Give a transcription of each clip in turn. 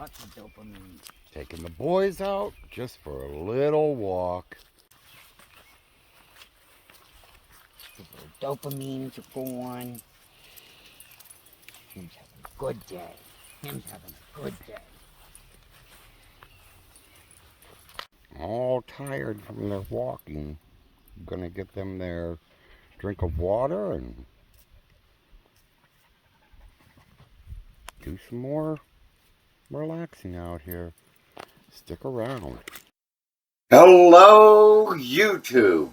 Lots of dopamine. Taking the boys out just for a little walk. The little dopamines are going. Him's having a good day. Him's having a good day. All tired from their walking. I'm gonna get them their drink of water and do some more relaxing out here. Stick around. Hello, YouTube.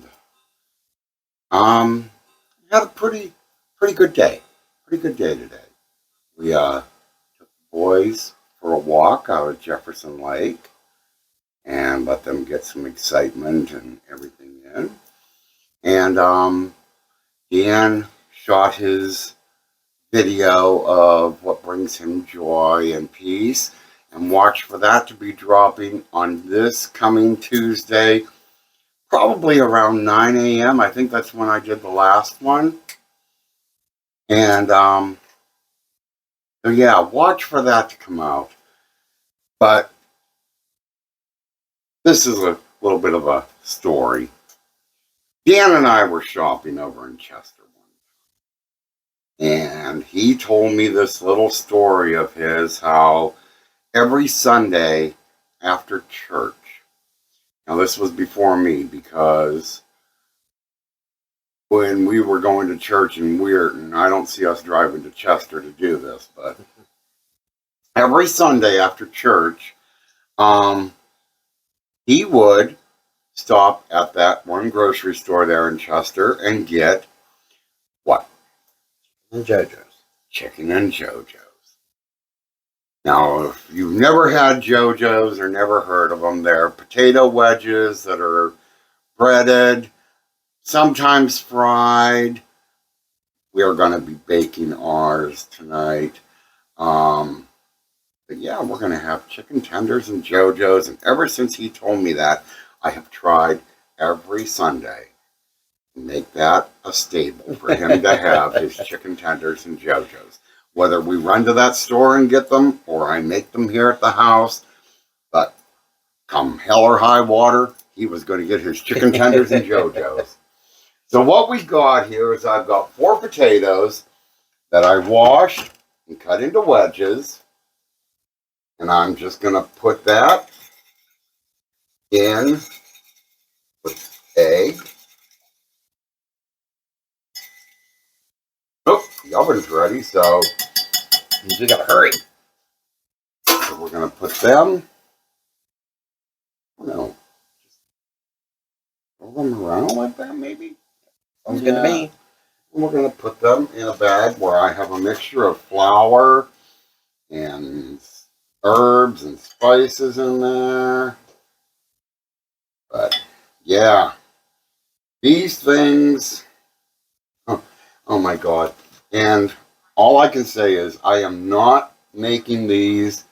Had a pretty good day. Pretty good day today. We took the boys for a walk out at Jefferson Lake and let them get some excitement and everything in. And Dan shot his video of what brings him joy and peace, and watch for that to be dropping on this coming Tuesday, probably around 9 a.m. I think that's when I did the last one. And so yeah, watch for that to come out. But this is a little bit of a story. Dan and I were shopping over in Chester one time, and he told me this little story of his, how every Sunday after church, now this was before me, because when we were going to church in Weirton, I don't see us driving to Chester to do this, but every Sunday after church, he would stop at that one grocery store there in Chester and get what? And JoJos. Chicken and JoJos. Now, if you've never had JoJos or never heard of them, they're potato wedges that are breaded, sometimes fried. We are going to be baking ours tonight. But yeah, we're going to have chicken tenders and JoJos. And ever since he told me that, I have tried every Sunday to make that a staple for him to have his chicken tenders and JoJos. Whether we run to that store and get them, or I make them here at the house. But come hell or high water, he was going to get his chicken tenders and JoJos. So what we got here is I've got 4 potatoes that I washed and cut into wedges. And I'm just going to put that in with egg. Oh, the oven's ready, so you just gotta hurry. So we're going to put them, just throw them around like that maybe. Sounds good to me. We're going to put them in a bag where I have a mixture of flour and herbs and spices in there. But yeah, these things, oh my God. And all I can say is I am not making these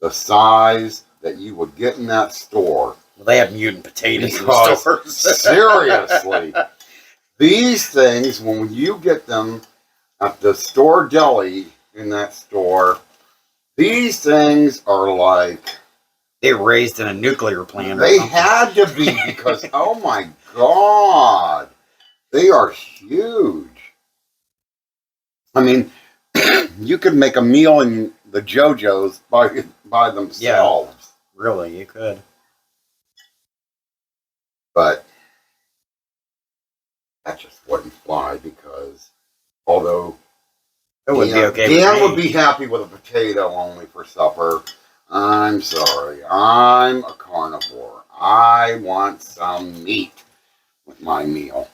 the size that you would get in that store. Well, they have mutant potatoes in the Because stores. seriously, these things, when you get them at the store deli in that store, these things are like... They were raised in a nuclear plant. They had to be, because, oh my God, they are huge. I mean, you could make a meal in the JoJos by themselves. Yeah, really, you could. But that just wouldn't fly, because although It would be okay Dan with me. would be happy with a potato only for supper, I'm sorry. I'm a carnivore. I want some meat with my meal.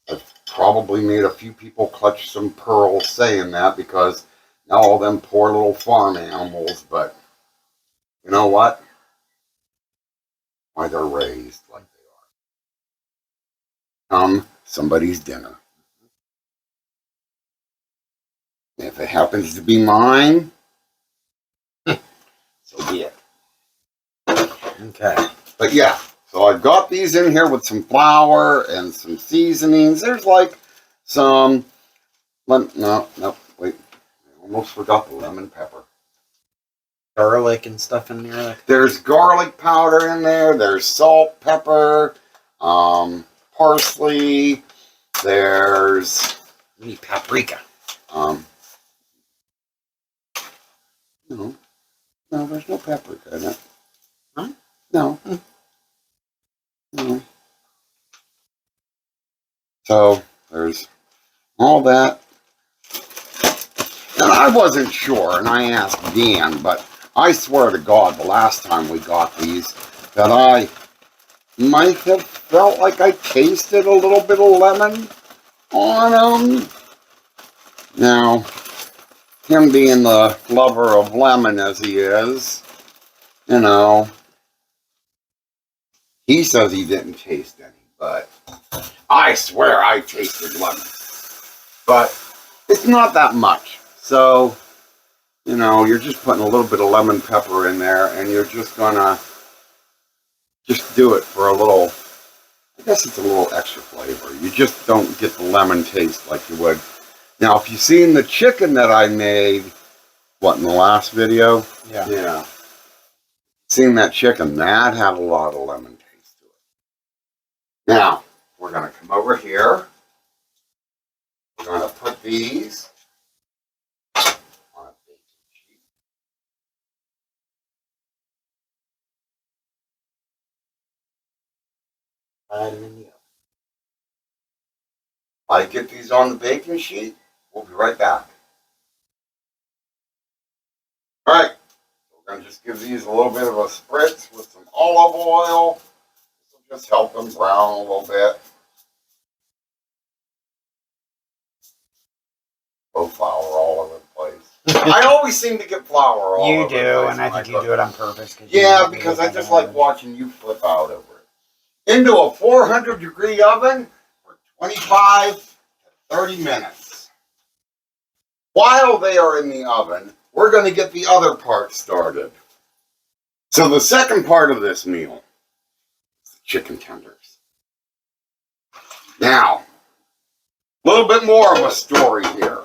I've probably made a few people clutch some pearls saying that, because now all them poor little farm animals, but you know what? Why they're raised like they are. Somebody's dinner. If it happens to be mine, so be it. Okay. But yeah, so I've got these in here with some flour and some seasonings. There's like some, wait, I almost forgot the lemon pepper. garlic and stuff in there. There's garlic powder in there. There's salt, pepper, parsley. There's Paprika. no, there's no paprika in it. Huh? No. No. So there's all that. And I wasn't sure, and I asked Dan, but I swear to God, the last time we got these, that I might have felt like I tasted a little bit of lemon on them. Now, him being the lover of lemon as he is, you know, he says he didn't taste any, but I swear I tasted lemon. But it's not that much. So, you know, you're just putting a little bit of lemon pepper in there, and you're just gonna just do it for a little, I guess it's a little extra flavor. You just don't get the lemon taste like you would. Now, if you've seen the chicken that I made, what, in the last video? Yeah. Yeah. Seen that chicken, that had a lot of lemon taste to it. Now, we're gonna come over here. We're gonna put these on a baking sheet. Slide them in the oven. I get these on the baking sheet. We'll be right back. All right, we're going to just give these a little bit of a spritz with some olive oil. This will just help them brown a little bit. Oh, flour all over the place. I always seem to get flour all You over the do, place and I think you cook. do it on purpose. Yeah, because I just like watching you flip out over it. Into a 400-degree oven for 25 to 30 minutes. While they are in the oven, we're going to get the other part started. So the second part of this meal is the chicken tenders. Now, a little bit more of a story here.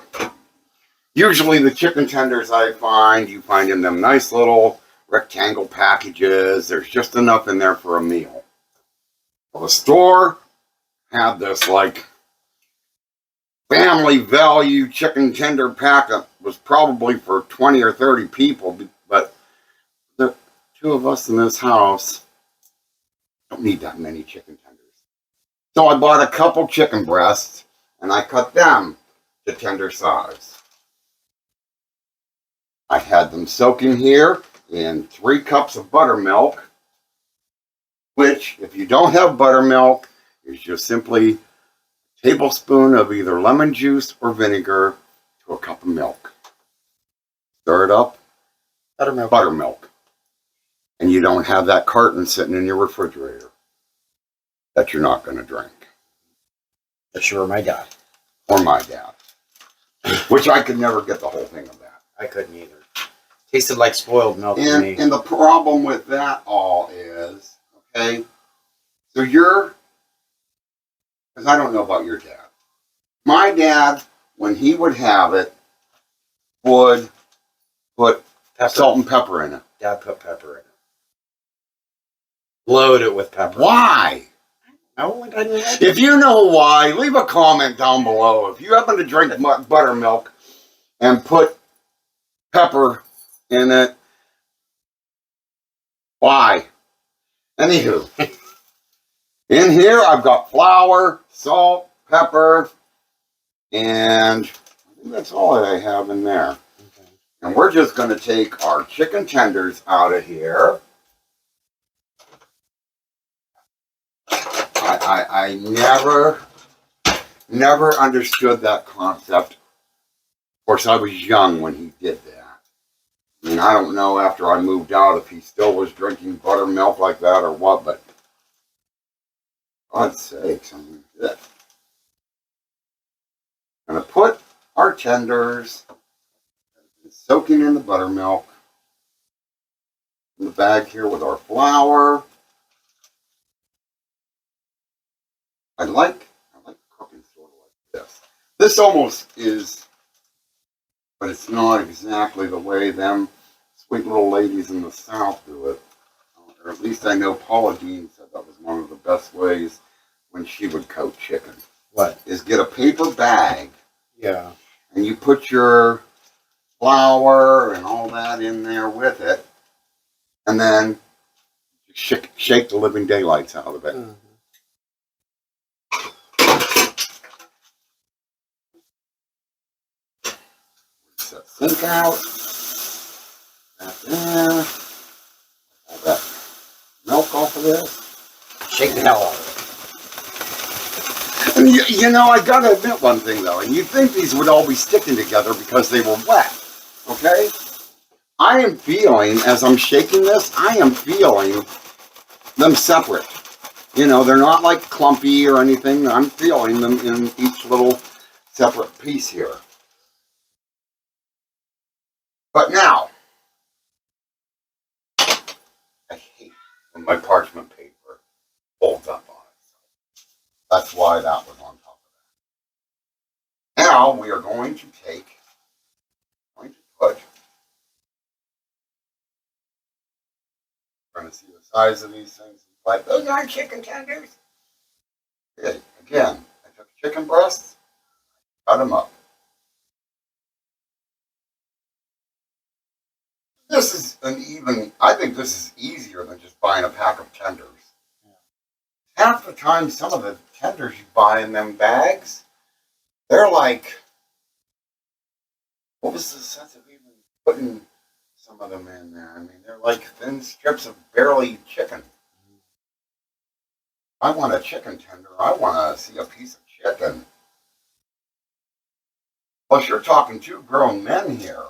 Usually the chicken tenders you find in them nice little rectangle packages. There's just enough in there for a meal. Well, the store had this like family value chicken tender pack that was probably for 20 or 30 people, but the two of us in this house don't need that many chicken tenders. So I bought a couple chicken breasts and I cut them to tender size. I had them soaking here in 3 cups of buttermilk, which, if you don't have buttermilk, is just simply a tablespoon of either lemon juice or vinegar to a cup of milk. Stir it up, buttermilk. And you don't have that carton sitting in your refrigerator that you're not going to drink. That's sure my dad. Or my dad. Which I could never get the whole thing of that. I couldn't either. Tasted like spoiled milk to me. And the problem with that all is, okay, so because I don't know about your dad. My dad, when he would have it, would put salt and pepper in it. Dad put pepper in it. Load it with pepper. Why? No, I didn't like it. If you know why, leave a comment down below. If you happen to drink buttermilk and put pepper in it, why? Anywho, in here I've got flour, salt, pepper, and I think that's all that I have in there. Okay. And we're just going to take our chicken tenders out of here. I never understood that concept. Of course, I was young when he did that. I mean, I don't know after I moved out if he still was drinking buttermilk like that or what, but God's sakes, I mean, I'm going to put our tenders soaking in the buttermilk in the bag here with our flour. I like cooking sort of like this. This almost is, but it's not exactly the way them sweet little ladies in the South do it. Or at least I know Paula Dean said that was one of the best ways when she would coat chicken. What? Is get a paper bag. Yeah. And you put your flour and all that in there with it. And then shake the living daylights out of it. Mm-hmm. Set sink out. That there. All that milk off of this. Shake the hell out of it. And you know, I gotta admit one thing though, and you'd think these would all be sticking together because they were wet. Okay? I am feeling, as I'm shaking this, I am feeling them separate. You know, they're not like clumpy or anything. I'm feeling them in each little separate piece here. But now, I hate when my parchment paper folds up on it. That's why that was on top of that. Now we are going to put, trying to see the size of these things. Like, those aren't chicken tenders. Okay, again, I took chicken breasts, cut them up. This is I think this is easier than just buying a pack of tenders. Yeah. Half the time, some of the tenders you buy in them bags, they're like, what was the sense of even putting some of them in there? I mean, they're like thin strips of barely chicken. I want a chicken tender. I want to see a piece of chicken. Plus, you're talking two grown men here.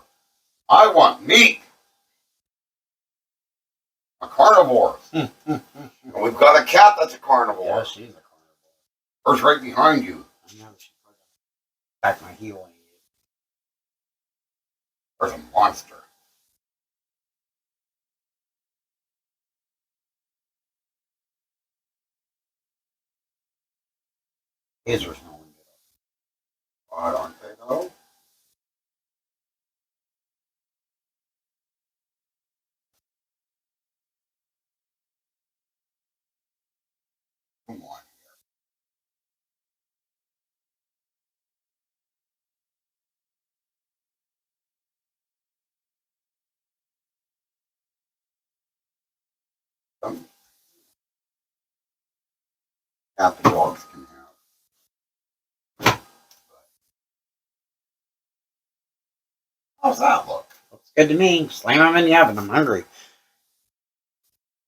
I want meat. A carnivore. And we've got a cat that's a carnivore. Yeah, she's a carnivore. Her's right behind you. I know she put back my heel in you. There's a monster. Israel's no one good. Why aren't they though? Come on here. Half the dogs can have. How's that look? Looks good to me. Slam them in the oven. I'm hungry.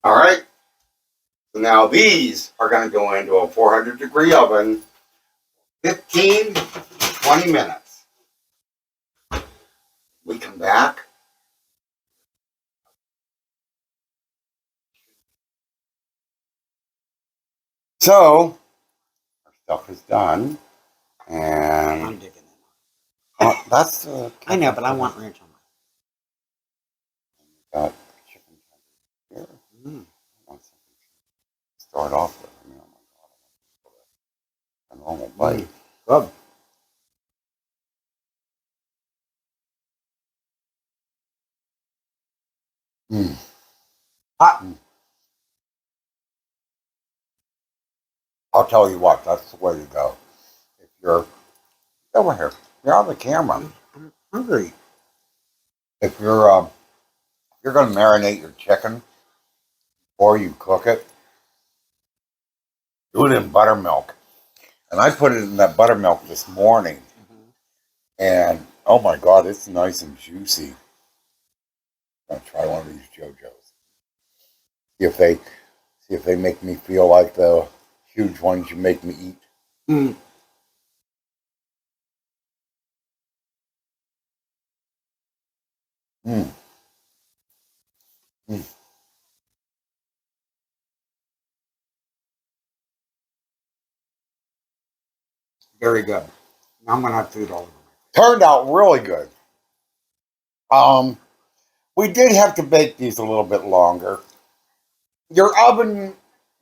All right. So now these are going to go into a 400-degree oven, 15 to 20 minutes. We come back. So, our stuff is done. And I'm digging it. that's I know, but I want ranch on got chicken tender here. mine. I want something to start off with. I mean, oh my God, a normal bite. Good. Hot. I'll tell you what, that's the way to go. If you're over here, you're on the camera. I'm hungry. If you're going to marinate your chicken before you cook it, do it in buttermilk. And I put it in that buttermilk this morning, and oh my God, it's nice and juicy. I'm gonna try one of these JoJos. See if they make me feel like the huge ones you make me eat. Very good. Now I'm going to have food all over. Turned out really good. We did have to bake these a little bit longer. Your oven,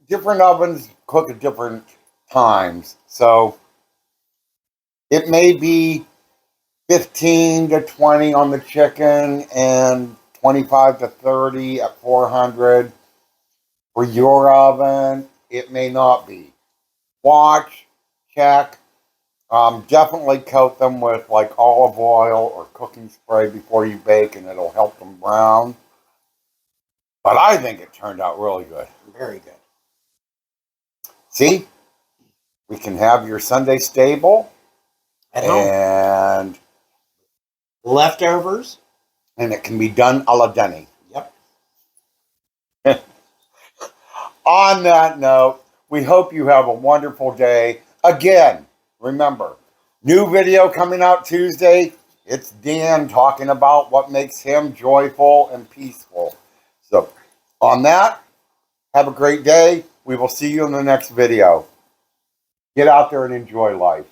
different ovens cook at different times. So it may be 15 to 20 on the chicken and 25 to 30 at 400. For your oven, it may not be. Watch, check. Definitely coat them with like olive oil or cooking spray before you bake, and it'll help them brown. But I think it turned out really good. Very good. See, we can have your Sunday stable At home. and Leftovers. it can be done a la Denny. Yep. On that note, we hope you have a wonderful day. Again, remember, new video coming out Tuesday. It's Dan talking about what makes him joyful and peaceful. So, on that, have a great day. We will see you in the next video. Get out there and enjoy life.